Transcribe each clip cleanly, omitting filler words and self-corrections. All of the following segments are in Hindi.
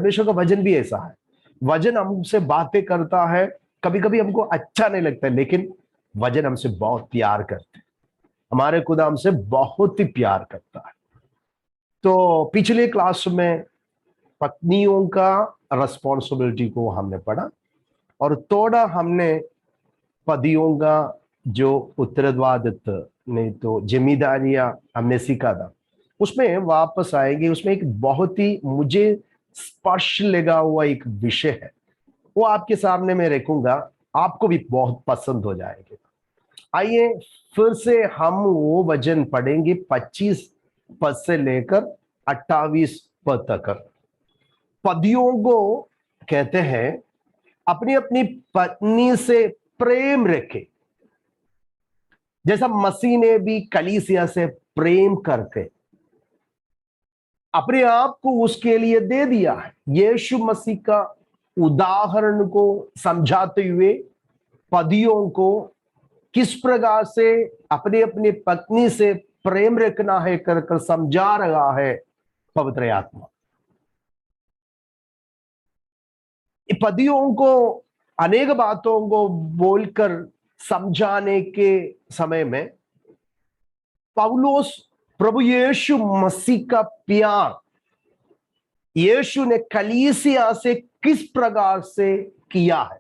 परमेश्वर का वचन भी ऐसा है। वचन हमसे बातें करता है, कभी कभी हमको अच्छा नहीं लगता है, लेकिन वचन हमसे बहुत प्यार करते हैं। हमारे खुदा हमसे बहुत ही प्यार करता है। तो पिछले क्लास में पत्नियों का रिस्पॉन्सिबिलिटी को हमने पढ़ा और थोड़ा हमने पतियों का जो उत्तरदायित्व, नहीं तो जिम्मेदारियां हमने सीखा था। उसमें वापस आएंगे। उसमें एक बहुत ही मुझे स्पर्श लगा हुआ एक विषय है, वो आपके सामने मैं रखूंगा, आपको भी बहुत पसंद हो जाएगा। आइए फिर से हम वो वचन पढ़ेंगे 25 पद से लेकर 28 पद तक। पतियों को कहते हैं अपनी अपनी पत्नी से प्रेम रखे, जैसा मसीह ने भी कलीसिया से प्रेम करके अपने आप को उसके लिए दे दिया है। यीशु मसीह का उदाहरण को समझाते हुए पतियों को किस प्रकार से अपने अपनी पत्नी से प्रेम रखना है कर कर समझा रहा है पवित्र आत्मा। पतियों को अनेक बातों को बोलकर समझाने के समय में पौलुस प्रभु यीशु मसीह का प्यार यीशु ने कलीसिया से किस प्रकार से किया है,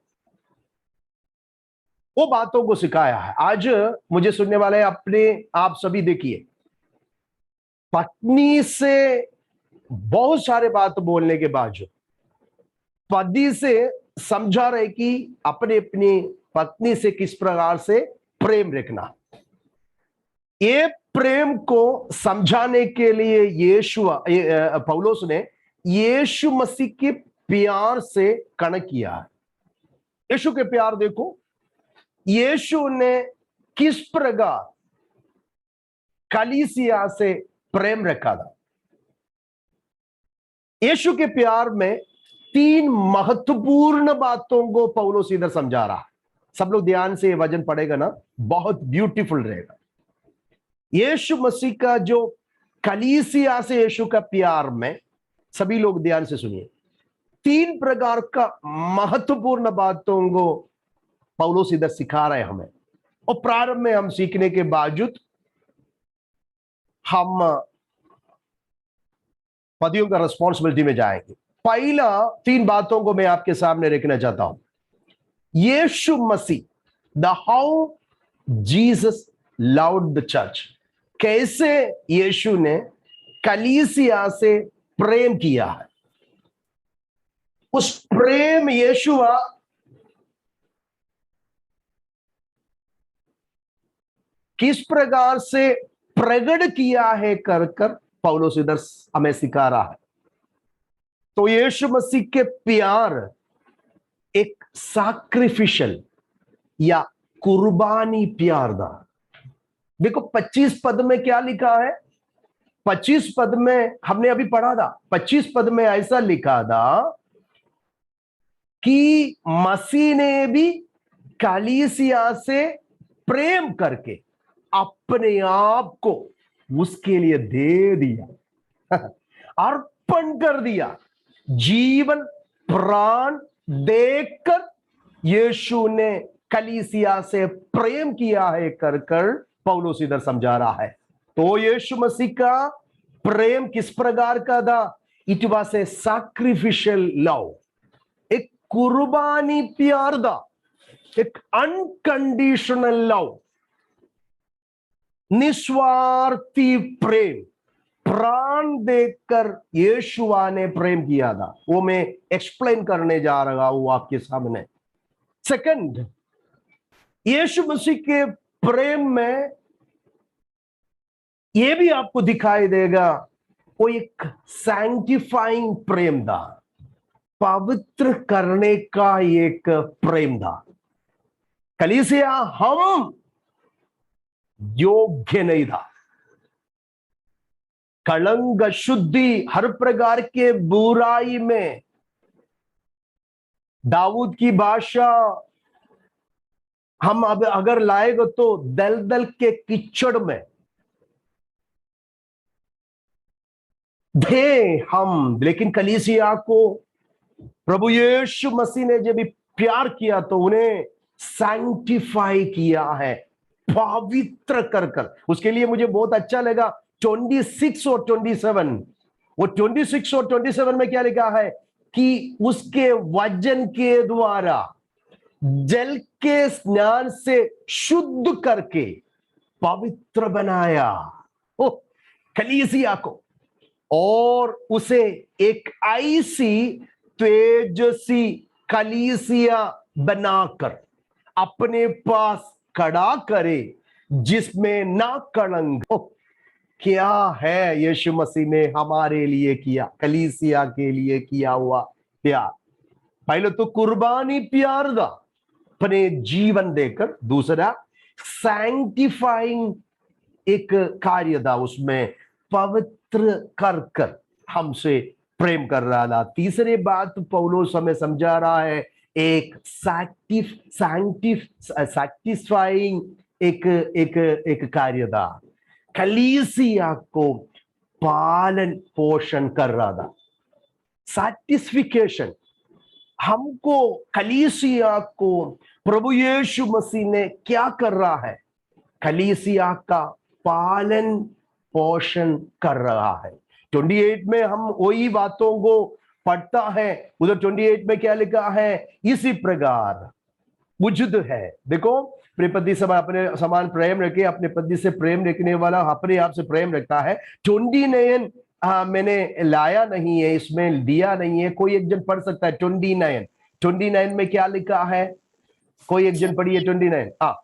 वो बातों को सिखाया है। आज मुझे सुनने वाले अपने आप सभी देखिए, पत्नी से बहुत सारे बात बोलने के बावजूद पति से समझा रहे कि अपने अपनी पत्नी से किस प्रकार से प्रेम रखना। ये प्रेम को समझाने के लिए पौलुस ने यीशु मसीह के प्यार से कनेक्ट किया है। यीशु के प्यार देखो, यीशु ने किस प्रकार कलीसिया से प्रेम रखा था। यीशु के प्यार में 3 महत्वपूर्ण बातों को पौलुस इधर समझा रहा है। सब लोग ध्यान से ये वचन पढ़ेगा ना, बहुत ब्यूटीफुल रहेगा। यीशु मसीह का जो कलीसिया से यीशु का प्यार में, सभी लोग ध्यान से सुनिए, 3 प्रकार का महत्वपूर्ण बातों को पौलुस इधर सिखा रहे हैं हमें। और प्रारंभ में हम सीखने के बावजूद हम पतियों का रिस्पॉन्सिबिलिटी में जाएंगे। पहला 3 बातों को मैं आपके सामने रखना चाहता हूं। यीशु मसीह, the how Jesus loved the church, कैसे यीशु ने कलीसिया से प्रेम किया है। उस प्रेम यीशुआ किस प्रकार से प्रकट किया है कर कर पौलुस इधर हमें सिखा रहा है। तो यीशु मसीह के प्यार एक सैक्रिफिशियल या कुर्बानी प्यार था। देखो 25 पद में क्या लिखा है। 25 पद में हमने अभी पढ़ा था। 25 पद में ऐसा लिखा था कि मसीह ने भी कलीसिया से प्रेम करके अपने आप को उसके लिए दे दिया, अर्पण कर दिया। जीवन प्राण देकर यीशु ने कलीसिया से प्रेम किया है कर कर पौलुस इधर समझा रहा है। तो यीशु मसीह का प्रेम किस प्रकार का था। It was a sacrificial love, एक कुर्बानी प्यार था, एक अनकंडीशनल लव, निस्वार्थी प्रेम, प्राण देकर यीशुआ ने प्रेम किया था। वो मैं एक्सप्लेन करने जा रहा हूं आपके सामने। सेकंड, यीशु मसीह के प्रेम में यह भी आपको दिखाई देगा, वो एक सैंक्टिफाइंग प्रेम था, पवित्र करने का एक प्रेम था। कलीसिया हम योग्य नहीं था। कलंक शुद्धि हर प्रकार के बुराई में, दाऊद की भाषा हम अब अगर लाएगा तो दलदल के कीचड़ में थे हम। लेकिन कलीसिया को प्रभु यीशु मसीह ने जब भी प्यार किया तो उन्हें सैंक्टिफाई किया है, पवित्र कर कर। उसके लिए मुझे बहुत अच्छा लगा 26 और 27। वो 26 और 27 में क्या लिखा है कि उसके वचन के द्वारा जल के स्नान से शुद्ध करके पवित्र बनाया ओ कलीसिया को, और उसे एक ऐसी तेजस्वी कलीसिया बनाकर अपने पास खड़ा करे जिसमें ना कलंक। क्या है यीशु मसीह ने हमारे लिए किया, कलीसिया के लिए किया हुआ प्यार। पहले तो कुर्बानी प्यार था, अपने जीवन देकर। दूसरा सैंक्टिफाइंग एक कार्य था, उसमें पवित्र कर कर हमसे प्रेम कर रहा था। तीसरी बात पौलुस हमें समझा रहा है, एक सैक्टिफाइंग एक एक एक कार्य था, कलीसिया को पालन पोषण कर रहा था। सैटिस्फिकेशन, हमको कलीसिया को प्रभु यीशु मसीह ने क्या कर रहा है, कलीसिया का पालन पोषण कर रहा है। 28 में हम वही बातों को पढ़ता है। उधर 28 में क्या लिखा है, इसी प्रकार उचित है। देखो, अपने पति से अपने समान प्रेम रखे, अपने पति से प्रेम रखने वाला अपने आप से प्रेम रखता है। 29 मैंने लाया नहीं है, इसमें दिया नहीं है, कोई एक जन पढ़ सकता है 29 में क्या लिखा है, कोई एक जन पढ़िए 29।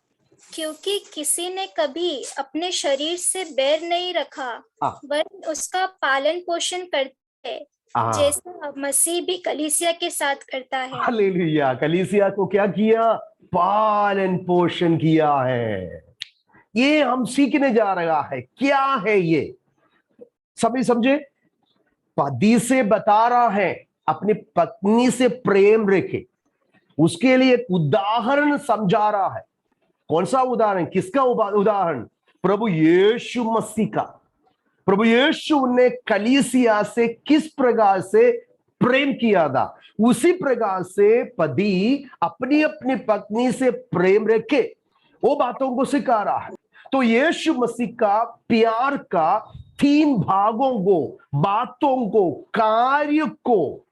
क्योंकि किसी ने कभी अपने शरीर से बैर नहीं रखा, वरन उसका पालन पोषण करता है, जैसा मसीह भी कलीसिया के साथ करता है। हालेलुया। कलीसिया को क्या किया, पालन पोषण किया है। ये हम सीखने जा रहा है, क्या है ये, सभी समझे। पति से बता रहा है अपनी पत्नी से प्रेम रखे, उसके लिए एक उदाहरण समझा रहा है। कौन सा उदाहरण, किसका उदाहरण, प्रभु यीशु मसीह का। प्रभु यीशु ने कलीसिया से किस प्रकार से प्रेम किया था, उसी प्रकार से पति अपनी अपनी पत्नी से प्रेम रखे, वो बातों को सिखा रहा है। तो यीशु मसीह का प्यार का 3 भागों को, बातों को, कार्य को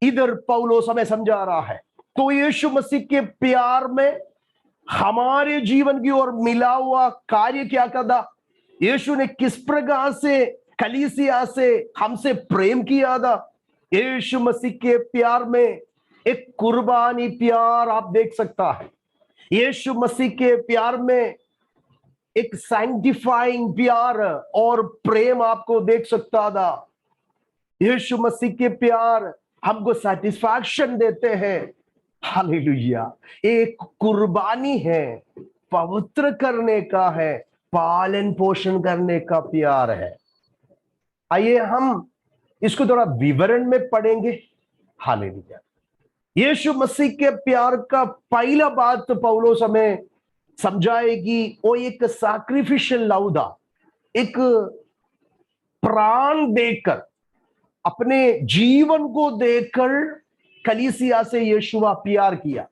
इधर पौलुस हमें समझा रहा है। तो यीशु मसीह के प्यार में हमारे जीवन की ओर मिला हुआ कार्य क्या करता, यीशु ने किस प्रकार से कलीसिया से हमसे प्रेम किया था। यीशु मसीह के प्यार में एक कुर्बानी प्यार आप देख सकता है। यीशु मसीह के प्यार में एक सैंक्टिफाइंग प्यार और प्रेम आपको देख सकता था। यीशु मसीह के प्यार हमको सैटिस्फैक्शन देते हैं। हालेलुया। एक कुर्बानी है, पवित्र करने का है, पालन पोषण करने का प्यार है। आइए हम इसको थोड़ा विवरण में पढ़ेंगे। हालेलुया। यीशु मसीह के प्यार का पहला बात तो पौलुस हमें समझाएगी, वो एक सैक्रिफिशियल लव था, एक प्राण देकर, अपने जीवन को देकर कलीसिया से यीशुआ प्यार किया।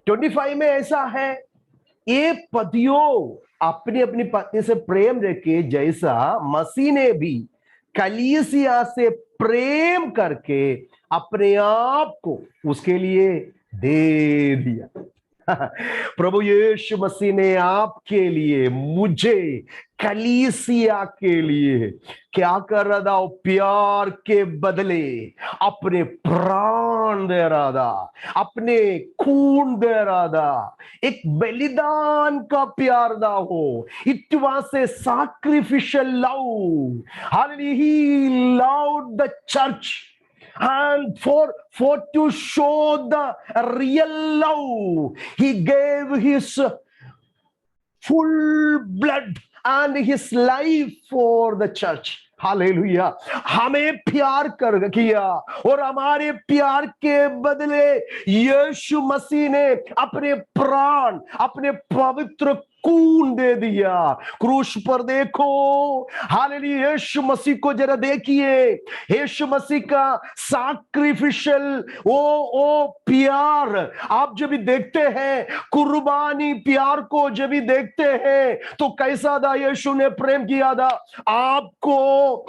25 में ऐसा है, ये पतियों अपनी अपनी पत्नी से प्रेम रखे जैसा मसीह ने भी कलीसिया से प्रेम करके अपने आप को उसके लिए दे दिया। प्रभु यीशु मसीह ने आपके लिए, मुझे, कलीसिया के लिए क्या कर रहा था, प्यार के बदले अपने प्राण दे रहा था, अपने खून दे रहा था। एक बलिदान का प्यार ना हो, it was a sacrificial love. Hallelujah. He loved the church, and for to show the real love, he gave his full blood and his life for the church. Hallelujah. हमें प्यार कर किया और हमारे प्यार के बदले यीशु मसीह ने अपने प्राण, अपने पवित्र खून दे दिया क्रूस पर। देखो हालेलुया, यीशु मसीह को जरा देखिए, यीशु मसीह का सैक्रिफिशियल वो प्यार आप जब भी देखते हैं, कुर्बानी प्यार को जब भी देखते हैं तो कैसा था यीशु ने प्रेम किया था आपको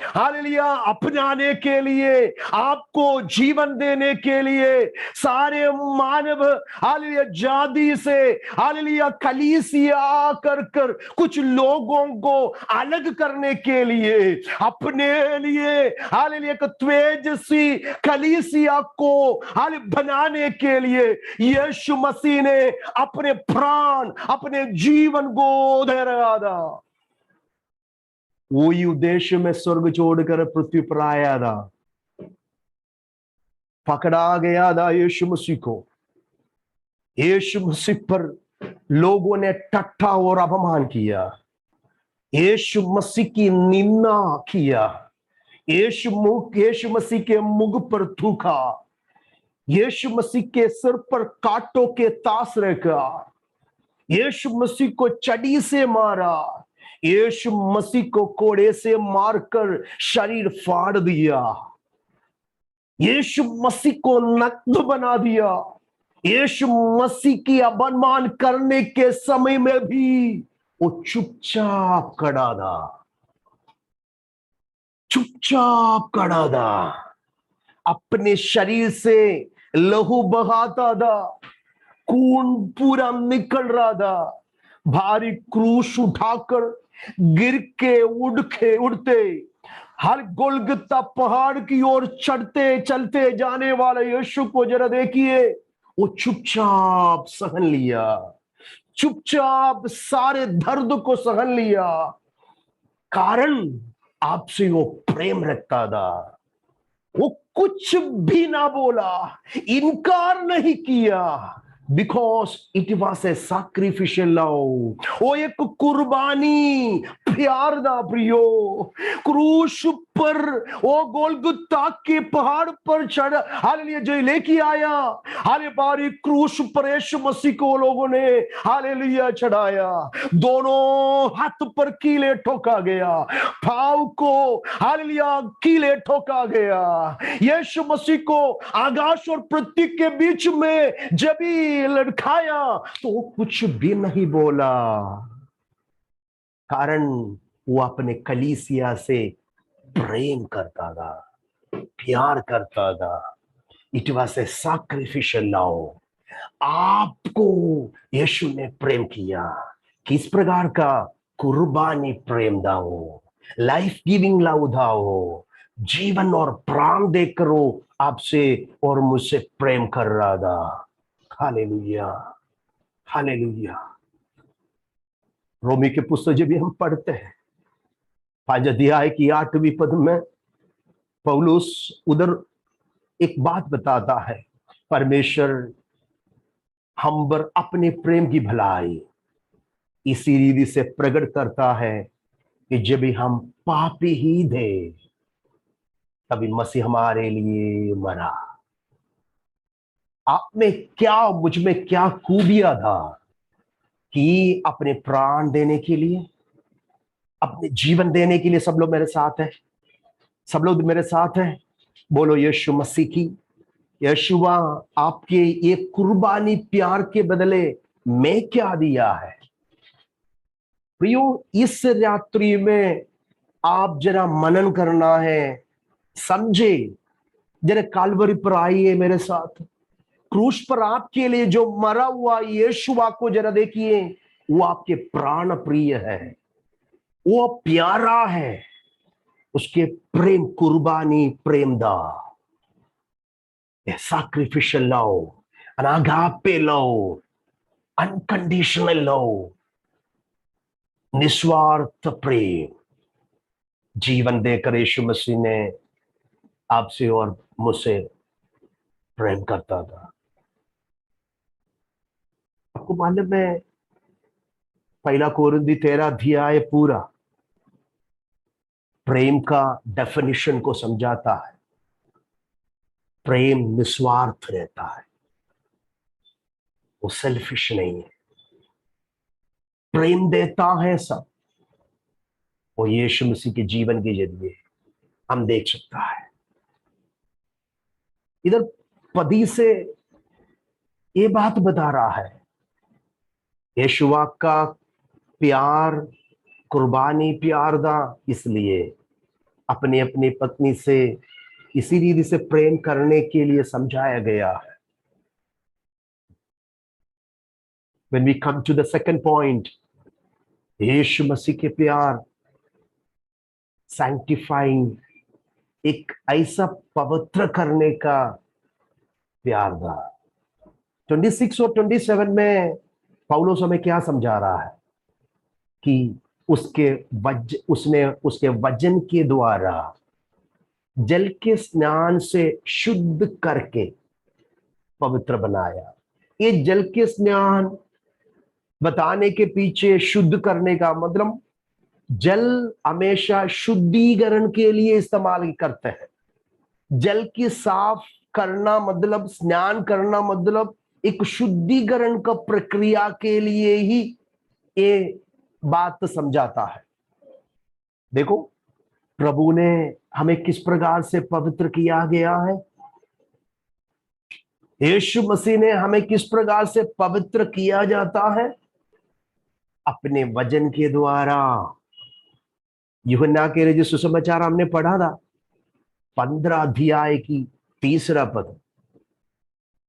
हालेलुया अपनाने के लिए, आपको जीवन देने के लिए, सारे मानव हालेलुया जाति से हालेलुया कलीसिया कर कर कुछ लोगों को अलग करने के लिए, अपने लिए हालेलुया एक तेजस्वी कलीसिया को हाल बनाने के लिए यीशु मसीह ने अपने प्राण अपने जीवन को दे रहा था। वही उद्देश्य में स्वर्ग छोड़कर पृथ्वी पर आया था, पकड़ा गया था यीशु मसीह को। यीशु मसीह पर लोगों ने ठट्ठा और अपमान किया, यीशु मसीह की निंदा किया, यीशु मसीह के मुख पर थूका, यीशु मसीह के सिर पर कांटों के तास रखा, यीशु मसीह को चड़ी से मारा, यीशु मसीह को कोड़े से मारकर शरीर फाड़ दिया, यीशु मसीह को नग्न बना दिया। यीशु मसीह की अपमान करने के समय में भी वो चुपचाप खड़ा था, चुपचाप खड़ा था, अपने शरीर से लहू बहाता था, खून पूरा निकल रहा था, भारी क्रूस उठाकर गिर के उड़ते हर गोलगत्ता पहाड़ की ओर चढ़ते चलते जाने वाले यीशु को जरा देखिए, वो चुपचाप सहन लिया, चुपचाप सारे दर्द को सहन लिया, कारण आपसे वो प्रेम रखता था। वो कुछ भी ना बोला, इनकार नहीं किया, because it was a sacrificial love. वो एक कुर्बानी प्यार था प्रियो। क्रूस पर वो गोलगुत्ता के पहाड़ पर चढ़ हालेलुया जो लेके आया, हाले बारी क्रूस पर यीशु मसीह को लोगों ने हालेलुया चढ़ाया, दोनों हाथ पर कीले ठोका गया, पांव को हालेलुया कीले ठोका गया। यीशु मसीह को आकाश और पृथ्वी के बीच में जब ही लड़खाया तो कुछ भी नहीं बोला, कारण वो अपने कलीसिया से प्रेम करता था, प्यार करता था। It was a sacrificial love. आपको यीशु ने प्रेम किया, किस प्रकार का कुर्बानी प्रेम था वो, लाइफ गिविंग लव था वो, जीवन और प्राण देकर वो आपसे और मुझसे प्रेम कर रहा था। Hallelujah, hallelujah. रोमी के पुस्तक जब भी हम पढ़ते हैं 5 अध्याय की 8वीं पद में पौलुस उधर एक बात बताता है, परमेश्वर हम पर अपने प्रेम की भलाई इसी रीति से प्रकट करता है कि जब भी हम पापी ही थे तभी मसीह हमारे लिए मरा। आप में क्या, मुझ में क्या खूबियां था कि अपने प्राण देने के लिए, अपने जीवन देने के लिए। सब लोग मेरे साथ है, सब लोग मेरे साथ है, बोलो यीशु मसीह की। यीशुआ आपके ये कुर्बानी प्यार के बदले मैं क्या दिया है। प्रियो, इस रात्रि में आप जरा मनन करना है, समझे, जरा काल्वरी पर आइए मेरे साथ। क्रूस पर आपके लिए जो मरा हुआ यीशुआ को जरा देखिए, वो आपके प्राण प्रिय है, वो प्यारा है, उसके प्रेम कुर्बानी प्रेमदा, सैक्रिफिशियल लव, अनागापे लव, अनकंडीशनल लव, निस्वार्थ प्रेम, जीवन देकर यीशु मसीह ने आपसे और मुझसे प्रेम करता था। आपको मालूम है, 1 कोरिन्थी 13 अध्याय पूरा प्रेम का डेफिनेशन को समझाता है। प्रेम निस्वार्थ रहता है, वो सेल्फिश नहीं है। प्रेम देता है सब, वो यीशु मसीह के जीवन के जरिए हम देख सकता है। इधर पदी से ये बात बता रहा है, यीशुआ का प्यार कुर्बानी प्यार था, इसलिए अपनी अपनी पत्नी से इसी रीति से प्रेम करने के लिए समझाया गया है। When we come to the second point, यीशु मसीह के प्यार सैंक्टिफाइंग, एक ऐसा पवित्र करने का प्यार था। 26 और 27 में पौलुस हमें क्या समझा रहा है कि उसने उसके वचन के द्वारा जल के स्नान से शुद्ध करके पवित्र बनाया। ये जल के स्नान बताने के पीछे शुद्ध करने का मतलब, जल हमेशा शुद्धिकरण के लिए इस्तेमाल करते हैं। जल की साफ करना मतलब, स्नान करना मतलब एक शुद्धिकरण का प्रक्रिया के लिए ही ये बात समझाता है। देखो प्रभु ने हमें किस प्रकार से पवित्र किया गया है, यीशु मसीह ने हमें किस प्रकार से पवित्र किया जाता है, अपने वचन के द्वारा। यूहन्ना के रचित सुसमाचार हमने पढ़ा था, 15 अध्याय की 3 पद।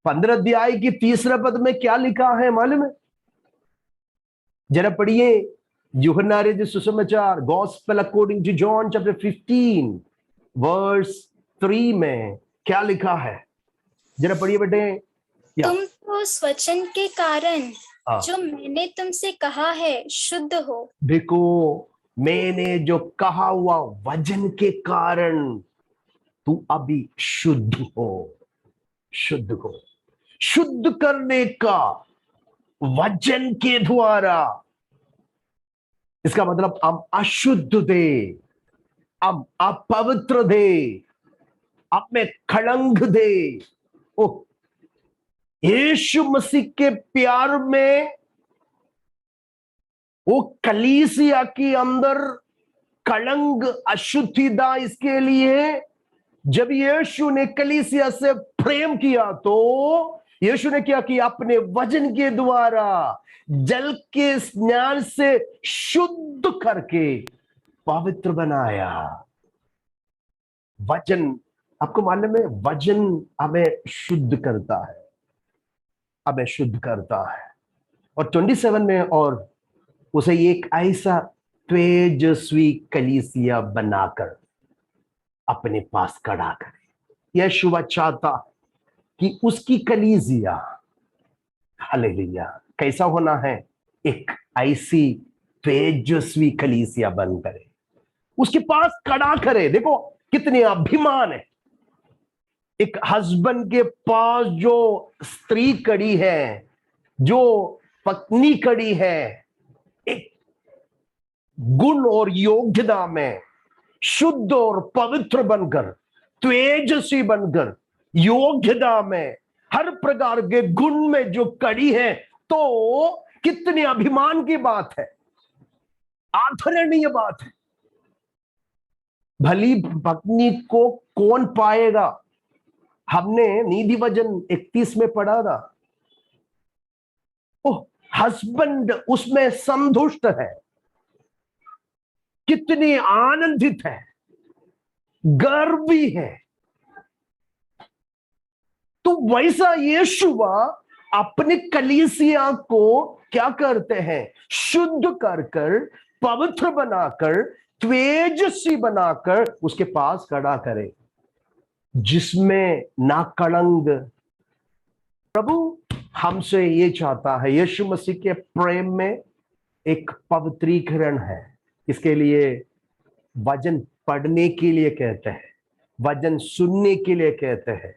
15 अध्याय की 3 पद में क्या लिखा है मालूम है? जरा पढ़िए यूहन्ना रचित सुसमाचार, gospel according to John chapter 15 verse 3 में क्या लिखा है, जरा पढ़िए बेटे। तुम तो उस वचन के कारण जो मैंने तुमसे कहा है शुद्ध हो। देखो, मैंने जो कहा हुआ वचन के कारण तू अभी शुद्ध हो। शुद्ध हो, शुद्ध करने का वचन के द्वारा। इसका मतलब हम अशुद्ध थे, हम अपवित्र थे, अब में कलंक थे। ओ यीशु मसीह के प्यार में वो कलीसिया के अंदर कलंक अशुद्धि था। इसके लिए जब यीशु ने कलीसिया से प्रेम किया तो यीशु ने क्या किया, अपने वचन के द्वारा जल के स्नान से शुद्ध करके पवित्र बनाया। वचन, आपको मालूम है वचन हमें शुद्ध करता है, हमें शुद्ध करता है। और 27 में और उसे एक ऐसा तेजस्वी कलीसिया बनाकर अपने पास खड़ा करे। यीशु चाहता कि उसकी कलीसिया, हालेलुया, कैसा होना है, एक ऐसी तेजस्वी कलीसिया बन करे, उसके पास खड़ा करे। देखो कितने अभिमान है, एक हस्बैंड के पास जो स्त्री खड़ी है, जो पत्नी खड़ी है, एक गुण और योग्यता में शुद्ध और पवित्र बनकर, तेजस्वी बनकर, योग्यता में हर प्रकार के गुण में जो कड़ी है, तो कितने अभिमान की बात है, आदरणीय बात है। भली पत्नी को कौन पाएगा? हमने नीति वचन 31 में पढ़ा था, ओह हस्बैंड उसमें संतुष्ट है, कितनी आनंदित है, गर्वी है। तो वैसा यीशुआ अपने कलीसिया को क्या करते हैं, शुद्ध कर कर, पवित्र बनाकर, तेजस्वी बनाकर उसके पास खड़ा करे, जिसमें ना कलंक। प्रभु हमसे ये चाहता है, यीशु मसीह के प्रेम में एक पवित्रीकरण है। इसके लिए वचन पढ़ने के लिए कहते हैं, वचन सुनने के लिए कहते हैं।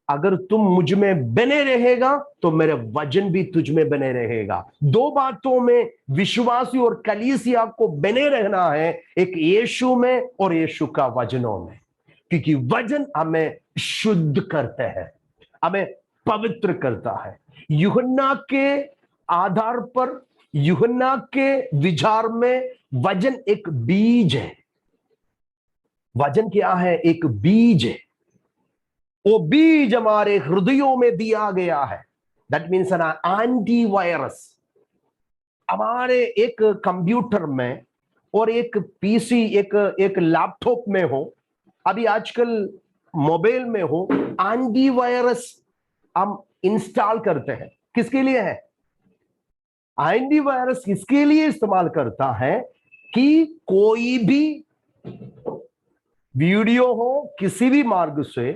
अगर तुम मुझ में बने रहेगा तो मेरे वचन भी तुझ में बने रहेगा। दो बातों में विश्वासी और कलीसिया को बने रहना है, एक यीशु में और यीशु का वचनों में, क्योंकि वचन हमें शुद्ध करते हैं, हमें पवित्र करता है। यूहन्ना के आधार पर यूहन्ना के विचार में वचन एक बीज है। वचन क्या है? एक बीज है। वो बीज हमारे हृदयों में दिया गया है। That means an antivirus. हमारे एक कंप्यूटर में और एक पीसी, एक लैपटॉप में हो, अभी आजकल मोबाइल में हो, एंटीवायरस हम इंस्टॉल करते हैं। किसके लिए है? एंटीवायरस इसके लिए इस्तेमाल करता है कि कोई भी वीडियो हो किसी भी मार्ग से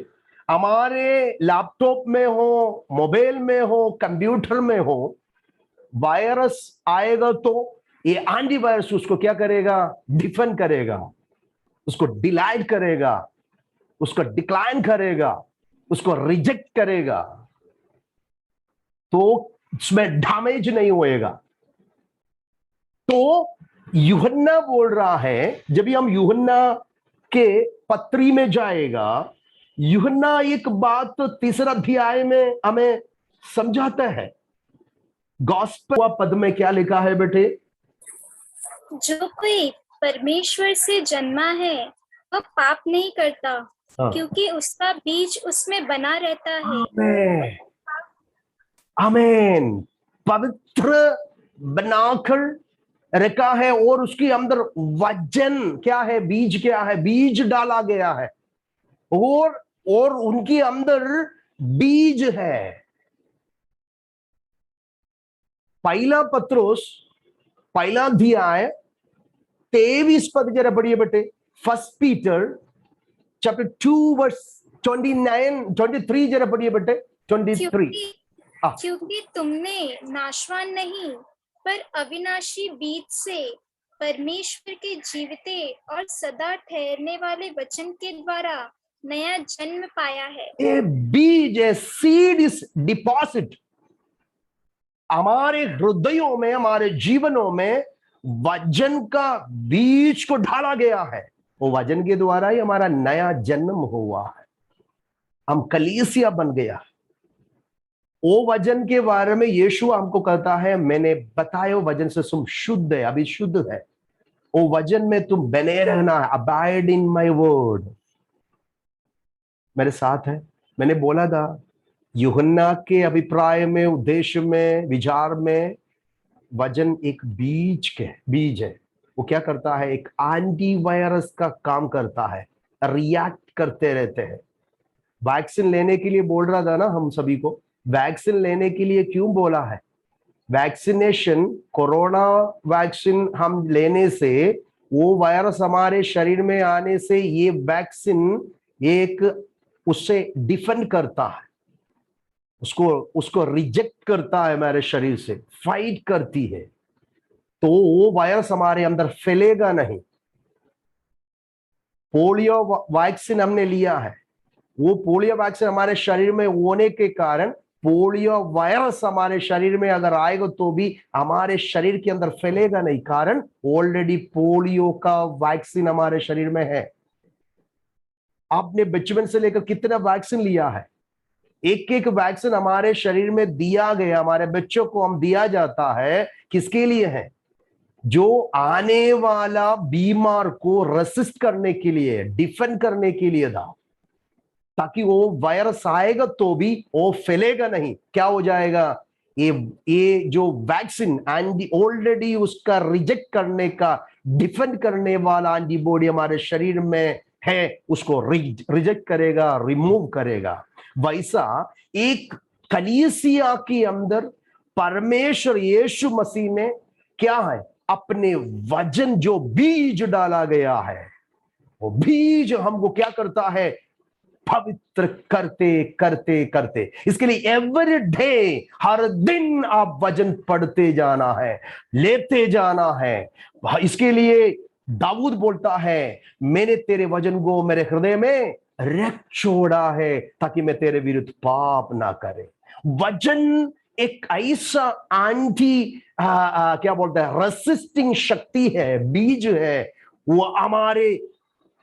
हमारे लैपटॉप में हो, मोबाइल में हो, कंप्यूटर में हो, वायरस आएगा तो ये एंटीवायरस उसको क्या करेगा? डिफेंड करेगा, उसको डिलाइट करेगा, उसको डिक्लाइन करेगा, उसको रिजेक्ट करेगा, तो उसमें डैमेज नहीं होएगा। तो यूहन्ना बोल रहा है, जब भी हम यूहन्ना के पत्री में जाएगा, यूहन्ना एक बात तो 3 अध्याय में हमें समझाता है। गॉस्पेल पद में क्या लिखा है बेटे? जो कोई परमेश्वर से जन्मा है वह पाप नहीं करता, क्योंकि उसका बीज उसमें बना रहता है। आमेन, आमेन। पवित्र बनाकर रखा है और उसके अंदर वचन क्या है? बीज क्या है? बीज डाला गया है और उनके अंदर बीज है। पहला पत्रोस पहला अध्याय 23 पद जरा पढ़िए बेटे। 1 पीटर चैप्टर 2 वर्स 23 जरा पढ़िए बेटे। 23। क्योंकि तुमने नाशवान नहीं पर अविनाशी बीज से परमेश्वर के जीवते और सदा ठहरने वाले वचन के द्वारा नया जन्म पाया है। ए बीज, ए सीड इज डिपॉजिट। हमारे हृदयों में, हमारे जीवनों में वचन का बीज को ढाला गया है। वो वचन के द्वारा ही हमारा नया जन्म हुआ है, हम कलीसिया बन गया। वो वचन के बारे में यीशु हमको कहता है, मैंने बताया वचन से तुम शुद्ध है, अभी शुद्ध है। वो वचन में तुम बने रहना है। Abide in my word. मेरे साथ है। मैंने बोला था यूहन्ना के अभिप्राय में, उद्देश्य में, विचार में वचन एक बीज है। वो क्या करता है? एक एंटीवायरस का काम करता है, रिएक्ट करते रहते हैं। वैक्सीन लेने के लिए बोल रहा था ना हम सभी को। वैक्सीन लेने के लिए क्यों बोला है? वैक्सीनेशन, कोरोना वैक्सीन हम लेने से, वो वायरस हमारे शरीर में आने से ये वैक्सीन एक उससे डिफेंड करता है, उसको रिजेक्ट करता है, हमारे शरीर से फाइट करती है, तो वो वायरस हमारे अंदर फैलेगा नहीं। पोलियो वैक्सीन हमने लिया है, वो पोलियो वैक्सीन हमारे शरीर में होने के कारण पोलियो वायरस हमारे शरीर में अगर आएगा तो भी हमारे शरीर के अंदर फैलेगा नहीं, कारण ऑलरेडी पोलियो का वैक्सीन हमारे शरीर में है। आपने बचपन से लेकर कितना वैक्सीन लिया है? एक एक वैक्सीन हमारे शरीर में दिया गया, हमारे बच्चों को हम दिया जाता है। किसके लिए है? जो आने वाला बीमार को रेसिस्ट करने के लिए, डिफेंड करने के लिए था, ताकि वो वायरस आएगा तो भी वो फैलेगा नहीं। क्या हो जाएगा? ये जो वैक्सीन ऑलरेडी उसका रिजेक्ट करने का, डिफेंड करने वाला एंटीबॉडी हमारे शरीर में है, उसको रिजेक्ट करेगा, रिमूव करेगा। वैसा एक कलीसिया के अंदर परमेश्वर यीशु मसीह ने क्या है? अपने वचन जो बीज डाला गया है, वो बीज हमको क्या करता है? पवित्र करते करते करते। इसके लिए एवरी डे, हर दिन आप वचन पढ़ते जाना है, लेते जाना है। इसके लिए दाऊद बोलता है, मैंने तेरे वचन को मेरे हृदय में रख छोड़ा है, ताकि मैं तेरे विरुद्ध पाप ना करे। वचन एक ऐसा क्या बोलते हैं, रेसिस्टिंग शक्ति है, बीज है। वो हमारे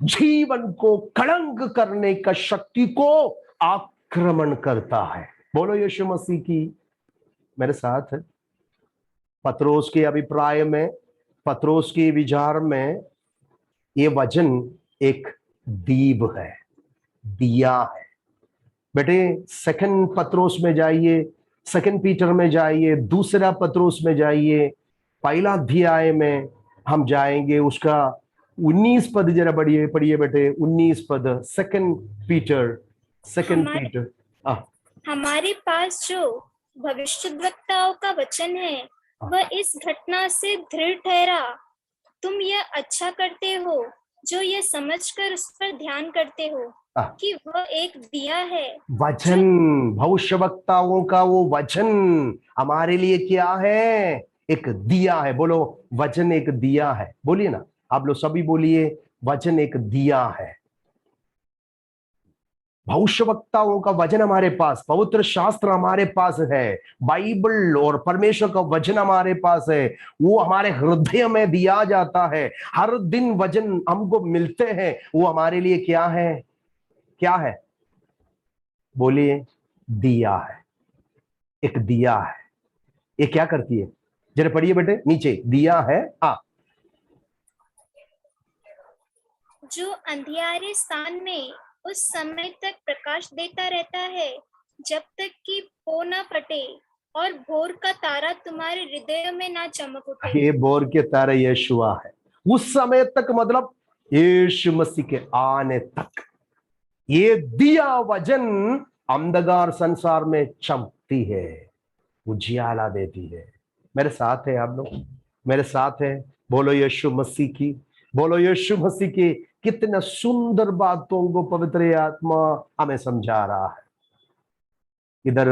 जीवन को कलंक करने का शक्ति को आक्रमण करता है। बोलो यीशु मसीह की। मेरे साथ है। पत्रोस के अभिप्राय में, पत्रोस के विचार में ये वचन एक दीप है, दिया है। बेटे सेकंड पत्रोस में जाइए, सेकंड पीटर में जाइए, दूसरा पत्रोस में जाइए, पहला अध्याय में हम जाएंगे, उसका 19 पद जरा पढ़िए, पढ़िए बेटे 19 पद, सेकंड पीटर। हमारे पास जो भविष्यद्वक्ताओं का वचन है वह इस घटना से दृढ़ ठहरा। तुम यह अच्छा करते हो जो ये समझकर उस पर ध्यान करते हो कि वह एक दिया है। वचन, भविष्यवक्ताओं का वो वचन हमारे लिए क्या है? एक दिया है। बोलो वचन एक दिया है, बोलिए ना आप लोग सभी, बोलिए वचन एक दिया है। भविष्यवक्ताओं का वचन हमारे पास, पवित्र शास्त्र हमारे पास है, बाइबल और परमेश्वर का वचन हमारे पास है, वो हमारे हृदय में दिया जाता है। हर दिन वचन हमको मिलते हैं, वो हमारे लिए क्या है? क्या है? बोलिए दिया है, एक दिया है। ये क्या करती है? जरा पढ़िए बेटे नीचे, दिया है। हाँ, जो अंधियारे स्थान में उस समय तक प्रकाश देता रहता है जब तक कि पो न फटे और भोर का तारा तुम्हारे हृदय में ना चमक उठे। ये भोर के तारा यीशुआ है। उस समय तक मतलब यीशु मसीह के आने तक ये दिया वचन अंधकार संसार में चमकती है, उजियाला देती है। मेरे साथ है आप लोग? मेरे साथ है? बोलो यीशु मसीह की, बोलो यीशु मसीह की। कितना सुंदर बातों को पवित्र आत्मा हमें समझा रहा है। इधर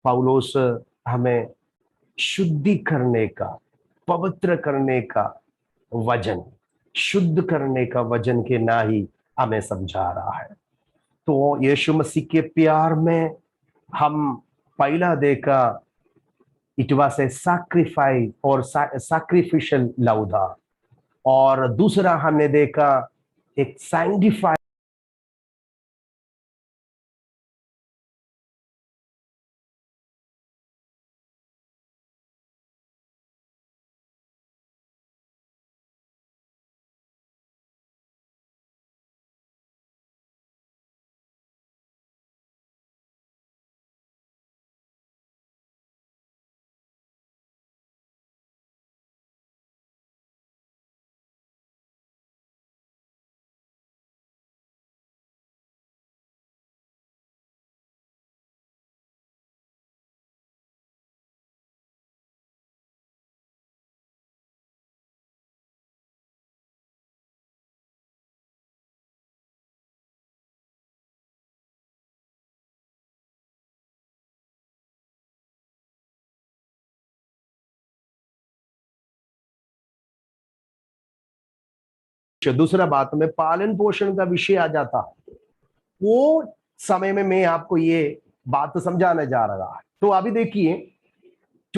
पौलुस हमें शुद्धि करने का, पवित्र करने का वचन, शुद्ध करने का वचन के ना ही हमें समझा रहा है। तो यीशु मसीह के प्यार में हम पहला देखा, इट वाज ए सैक्रिफाइस और सैक्रिफिशियल लव था, और दूसरा हमने देखा एक सैंक्टिफाइड। दूसरा बात में पालन पोषण का विषय आ जाता, वो समय में मैं आपको ये बात समझाने जा रहा है। तो अभी देखिए